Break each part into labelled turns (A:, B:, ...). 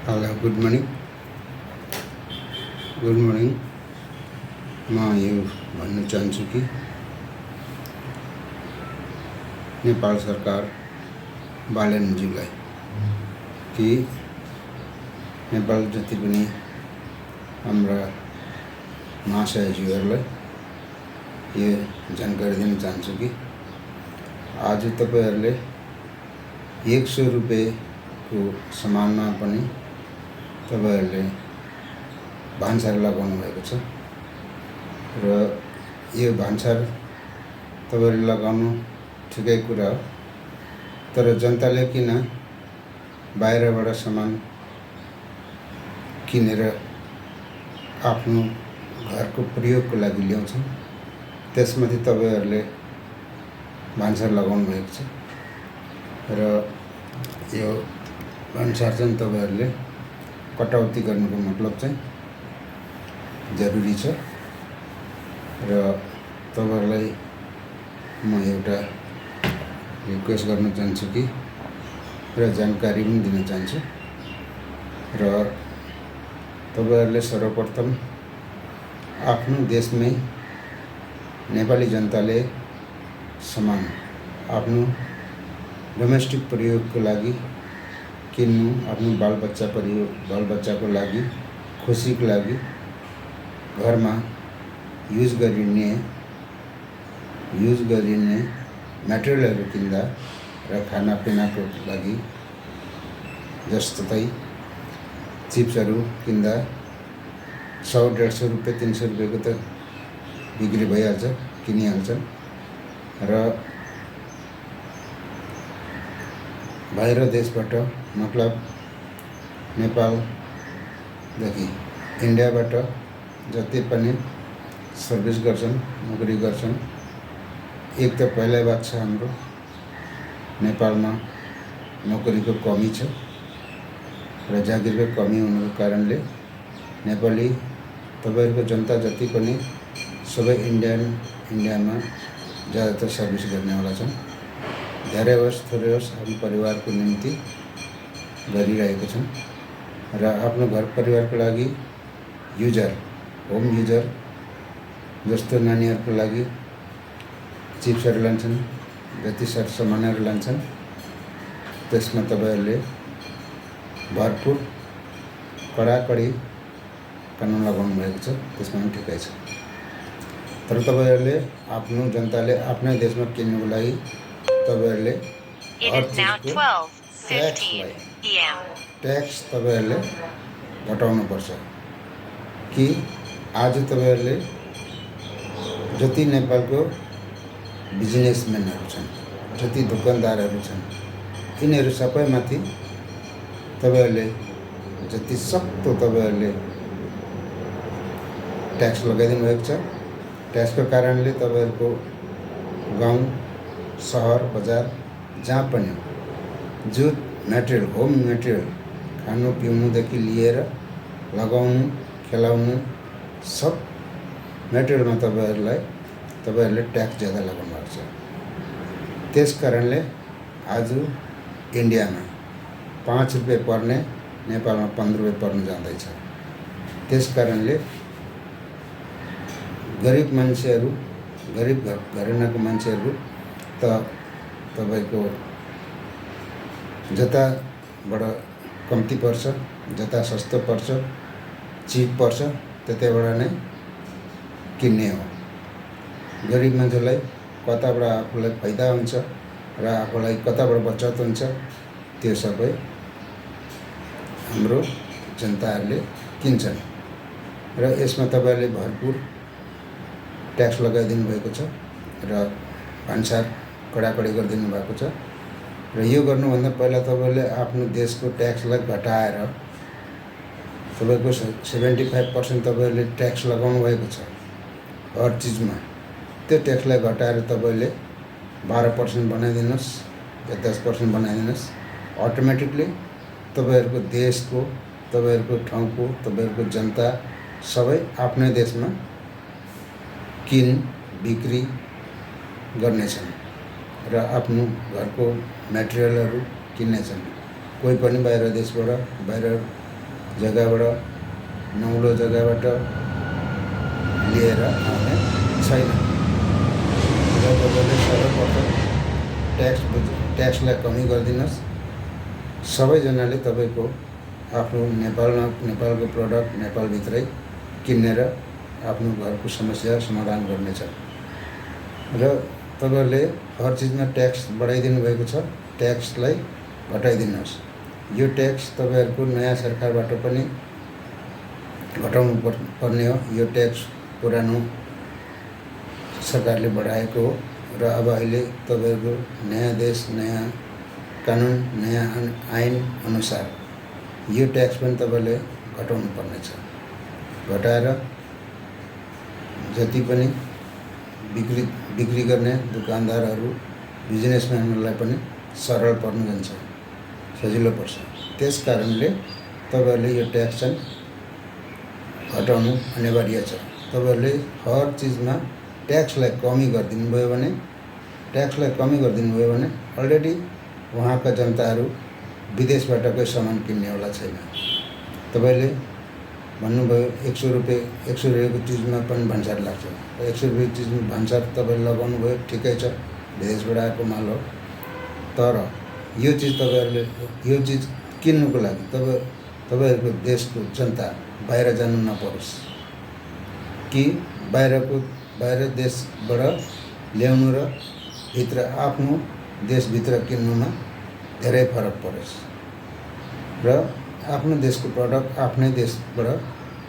A: Hello good morning म यो भन्न चाहन्छु कि नेपाल सरकार बालनज्यूलाई कि नेपाल जति पनि हाम्रा महाशयज्यूहरूलाई यो जानकारी दिन चाहन्छु कि आज तपाईहरुले 100 रुपैयाँको सामानमा पनि तपाईहरुले भान्सार लगाउनु भएको छ र यो भान्सार तपाईहरुले लगाउनु ठिकै कुरा हो, तर जनताले किन बाहिरबाट सामान किनेर आफ्नो घरको प्रयोगको लागि ल्याउँछन्। त्यसमाथि तपाईहरुले भान्सार लगाउनु भएको छ र यो भान्सार चाहिँ तपाईहरुले कटौती गर्नुको मतलब चाहिँ जरुरी छ र तपाईहरुलाई म एउटा रिक्वेस्ट गर्न चाहन्छु कि र जानकारी पनि दिन चाहन्छु र तपाईहरुले सर्वप्रथम आफ्नो देशमै नेपाली जनताले सामान आफ्नो डोमेस्टिक प्रयोगको लागि किन्नु, आफ्नो बालबच्चाको लागि खुसीको लागि घरमा युज गरिने मटेरियलहरु किन्दा र खानापिनाको लागि जस्तै चिप्सहरु किन्दा 100-150 रुपैयाँ 300 रुपैयाँको त बिक्री भइहाल्छ, किनिहाल्छन् र बाहिर देशबाट मतलब नेपालदेखि इन्डियाबाट जति पनि सर्भिस गर्छन्, नोकरी गर्छन्, एक त पहिल्यै बात छ हाम्रो नेपालमा नोकरीको कमी छ र जागिरको कमी हुनुको कारणले नेपाली तपाईहरुको जनता जति पनि सबै इन्डियामा ज्यादातर सर्भिस गर्नेवाला छन्। धेरै होस् थोरै होस् आफ्नो परिवारको निम्ति गरिरहेका छन् र आफ्नो घर परिवारको लागि होम युजर जस्तो नानीहरुको लागि चिप्सहरु लान्छन्, जति सामानहरु लान्छन् त्यसमा तपाईहरुले भरपुर कडाकडी कानुन लगाउनु भएको छ, त्यसमा पनि ठिकै छ। तर तपाईहरुले आफ्नो जनताले आफ्नै देशमा किन्नुको लागि तपाईहरुले हर चिजको ट्याक्स तपाईहरुले घटाउनु पर्छ कि आज तपाईहरुले जति नेपालको बिजनेसम्यानहरु छन्, जति दोकानदारहरु छन्, यिनीहरु सबैमाथि तपाईहरुले जति सक्दो तपाईहरुले ट्याक्स लगाइदिनु भएको छ। ट्याक्सको कारणले तपाईहरुको गाउँ शहर बजार जहाँ पनि जो मटेरियल होम मटेरियल खानु पिउनुदेखि लिएर लगाउनु खेलाउनु सब मटेरियलमा तपाईहरुले ट्याक्स ज्यादा लगाउनु भएको छ। त्यस कारणले आज इन्डियामा 5 रुपैयाँ पर्ने नेपालमा 15 रुपैयाँ पर्न जाँदैछ। त्यस कारणले गरिब मान्छेहरु, गरिब घरानाको मान्छेहरु त तपाईको जताबाट कम्ती पर्छ, जता सस्तो पर्छ, चिप पर्छ त्यतैबाट नै किन्ने हो। गरिब मान्छेलाई कताबाट आफूलाई फाइदा हुन्छ र आफूलाई कताबाट बचत हुन्छ त्यो सबै हाम्रो जनताहरुले किन्छन् र यसमा तपाईहरुले भरपुर ट्याक्स लगाइदिनु भएको छ र भान्सार कडाकडी गरिदिनु भएको छ र यो गर्नुभन्दा पहिला तपाईहरुले आफ्नो देशको ट्याक्सलाई घटाएर तपाईको 75% तपाईहरुले ट्याक्स लगाउनु भएको छ हर चिजमा। त्यो ट्याक्सलाई घटाएर तपाईले 12% बनाइदिनुस् या 10% बनाइदिनुस्, अटोमेटिकली तपाईहरुको देशको, तपाईहरुको ठाउँको, तपाईहरुको जनता सबै आफ्नै देशमा बिक्री गर्नेछन् र आफ्नो घरको मटेरियलहरु किन्नेछन्। कोही पनि बाहिर देशबाट बाहिर जग्गाबाट नौलो जग्गाबाट लिएर आउने छैन। र तपाईँले सर्वप्रथम ट्याक्सलाई कमी गरिदिनुहोस्। सबैजनाले तपाईँको आफ्नो नेपालको प्रडक्ट नेपालभित्रै किनेर आफ्नो घरको समस्या समाधान गर्नेछ। र तपाईँहरूले हर चिजमा ट्याक्स बढाइदिनु भएको छ, ट्याक्सलाई घटाइदिनुहोस्। यो ट्याक्स तपाईँहरूको नयाँ सरकारबाट पनि घटाउनु पर्ने हो। यो ट्याक्स पुरानो सरकारले बढाएको हो र अब अहिले तपाईँहरूको नयाँ देश, नयाँ कानुन, नयाँ ऐन अनुसार यो ट्याक्स पनि तपाईँले घटाउनु पर्नेछ। घटाएर जति पनि बिक्री गर्ने दुकानदारहरू, बिजनेसम्यानहरूलाई पनि सरल पर्न जान्छ, सजिलो पर्छ। त्यस कारणले तपाईँहरूले यो ट्याक्स चाहिँ घटाउनु अनिवार्य छ। तपाईँहरूले हर चिजमा ट्याक्सलाई कमी गरिदिनु भयो भने अलरेडी वहाँका जनताहरू विदेशबाट कोही सामान किन्नेवाला छैन। तपाईँले भन्नुभयो 100 रुपियाँको चिजमा पनि भन्सार लाग्छ। 100 रुपियाँको चिजमा भन्सार तपाईँले लगाउनु भयो, ठिकै छ, विदेशबाट आएको माल हो। तर यो चिज तपाईँहरूले यो चिज किन्नुको लागि तपाईँहरूको देशको जनता बाहिर जानु नपरोस् कि बाहिर देशबाट ल्याउनु र भित्र आफ्नो देशभित्र किन्नुमा धेरै फरक परोस्। र आफ्नो देशको प्रडक्ट आफ्नै देशबाट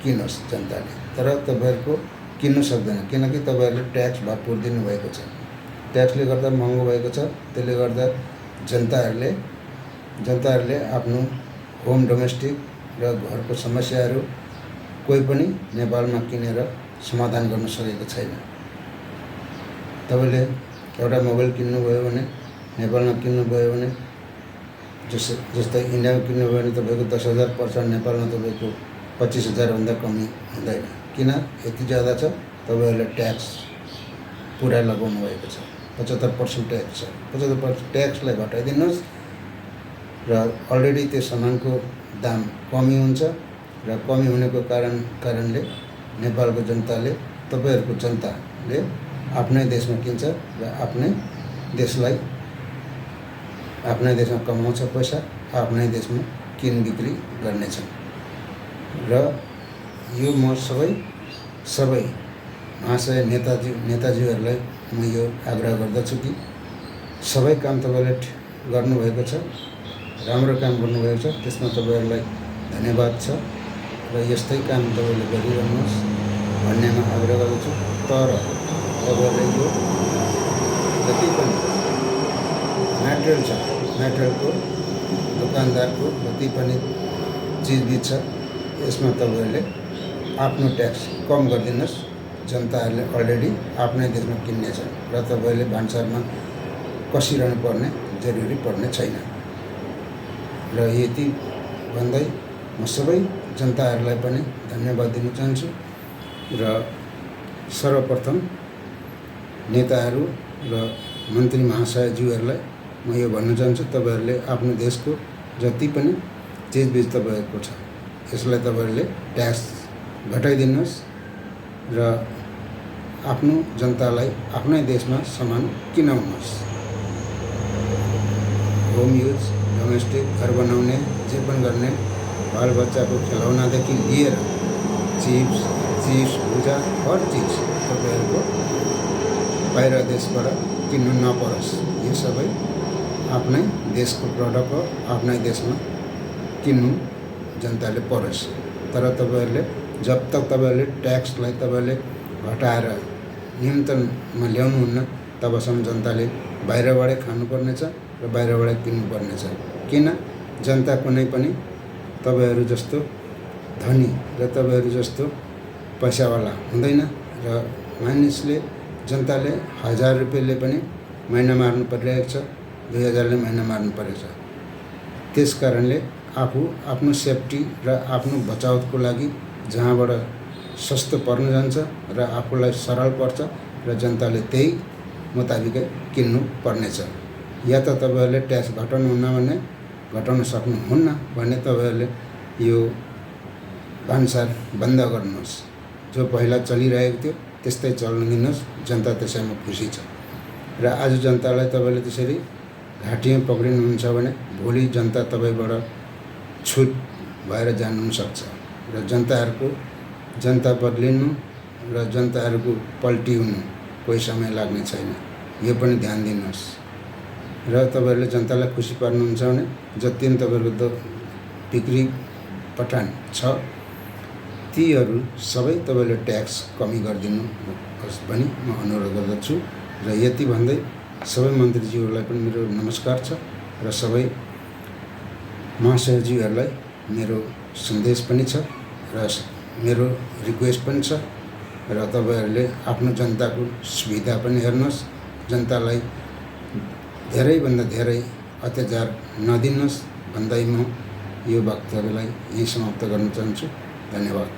A: किनोस् जनताले। तर तपाईँहरूको किन्नु सक्दैन, किनकि तपाईँहरूले ट्याक्स भरपुर दिनुभएको छ। ट्याक्सले गर्दा महँगो भएको छ। त्यसले गर्दा जनताहरूले आफ्नो होम डोमेस्टिक र घरको समस्याहरू कोही पनि नेपालमा किनेर समाधान गर्न सकेको छैन। तपाईँले एउटा मोबाइल किन्नुभयो भने, नेपालमा किन्नुभयो भने, जस्तै इन्डियामा किन्नुभयो भने तपाईँको 10,000 पर्छ, नेपालमा तपाईँको 25,000 भन्दा कमी हुँदैन। किन यति ज्यादा छ? तपाईँहरूले ट्याक्स पुरा लगाउनु भएको छ। 75% ट्याक्स छ। 75% ट्याक्सलाई घटाइदिनुहोस् र अलरेडी त्यो सामानको दाम कमी हुन्छ र कमी हुनेको कारणले नेपालको जनताले, तपाईँहरूको जनताले आफ्नै देशमा किन्छ र आफ्नै देशमा कमाउँछ पैसा, आफ्नै देशमा किन बिक्री गर्नेछन्। र यो म सबै महाशय नेताजीहरूलाई म यो आग्रह गर्दछु कि सबै काम तपाईँले गर्नुभएको छ, राम्रो काम गर्नुभएको छ, त्यसमा तपाईँहरूलाई धन्यवाद छ र यस्तै काम तपाईँले गरिरहनुहोस् भन्नेमा आग्रह गर्दछु। तर तपाईँहरूले यो जति पनि मेटेरियल छ, मेटेरियलको दोकानदारको जति पनि चिजबिज छ, यसमा तपाईँहरूले आफ्नो ट्याक्स कम गरिदिनुहोस्। जनताहरूले अलरेडी आफ्नै देशमा किन्नेछन् र तपाईँले भान्सारमा कसिरहनु पर्ने जरुरी पर्ने छैन। र यति भन्दै म सबै जनताहरूलाई पनि धन्यवाद दिन चाहन्छु र सर्वप्रथम नेताहरू र मन्त्री महाशयज्यूहरूलाई म यो भन्न चाहन्छु, तपाईँहरूले आफ्नो देशको जति पनि चिजबिज तपाईँहरूको छ यसलाई तपाईँहरूले ट्याक्स घटाइदिनुहोस् र आफ्नो जनतालाई आफ्नै देशमा सामान किनाउनुहोस्। होम युज, डोमेस्टिक, घर बनाउने, जे पनि गर्ने, बालबच्चाको खेलौनादेखि लिएर चिप्स, भुजा, हर चिज तपाईँहरूको बाहिर देशबाट किन्नु नपरोस्। यो सबै आफ्नै देशको प्रडक्ट हो, आफ्नै देशमा किन्नु जनताले परोस्। तर तपाईँहरूले जब तक तपाईँहरूले ट्याक्सलाई तपाईँले घटाएर न्यूनतममा ल्याउनुहुन्न तबसम्म जनताले बाहिरबाटै खानुपर्नेछ र बाहिरबाटै किन्नुपर्नेछ। किन? जनता कुनै पनि तपाईँहरू जस्तो धनी र तपाईँहरू जस्तो पैसावाला हुँदैन र मानिसले, जनताले 1000 रुपियाँले पनि महिना मार्नु परिरहेको छ, 2000ले महिना मार्नु परेको छ। त्यस कारणले आफ्नो सेफ्टी र आफ्नो बचावको लागि जहाँबाट सस्तो पर्न जान्छ र आफूलाई सरल पर्छ र जनताले त्यही मुताबिकै किन्नु पर्नेछ। या त तपाईँहरूले ट्याक्स घटाउनुहुन्न भने घटाउन सक्नुहुन्न भने तपाईँहरूले यो भान्सार बन्द गर्नुहोस्। जो पहिला चलिरहेको थियो त्यस्तै चल्न दिनुहोस्। जनता त्यसैमा खुसी छ र आज जनतालाई तपाईँले त्यसरी घाँटीमा पक्रिनुहुन्छ भने भोलि जनता तपाईँबाट छुट भएर जानु पनि सक्छ र जनता बदलिनु र जनताहरूको पल्टी हुनु कोही समय लाग्ने छैन। यो पनि ध्यान दिनुहोस् र तपाईँहरूले जनतालाई खुसी पार्नुहुन्छ भने जति पनि तपाईँहरूको बिक्री पठान छ तीहरू सबै तपाईँले ट्याक्स कमी गरिदिनु होस् भनी म अनुरोध गर्दछु र यति भन्दै सबै मन्त्रीज्यूहरूलाई पनि मेरो नमस्कार छ र सबै महाशयज्यूहरूलाई मेरो सन्देश पनि छ र मेरो रिक्वेस्ट पनि छ र तपाईँहरूले आफ्नो जनताको सुविधा पनि हेर्नुहोस्। जनतालाई धेरैभन्दा धेरै अत्याचार नदिनुहोस् भन्दै म यो वक्तव्यलाई यहीँ समाप्त गर्न चाहन्छु। धन्यवाद।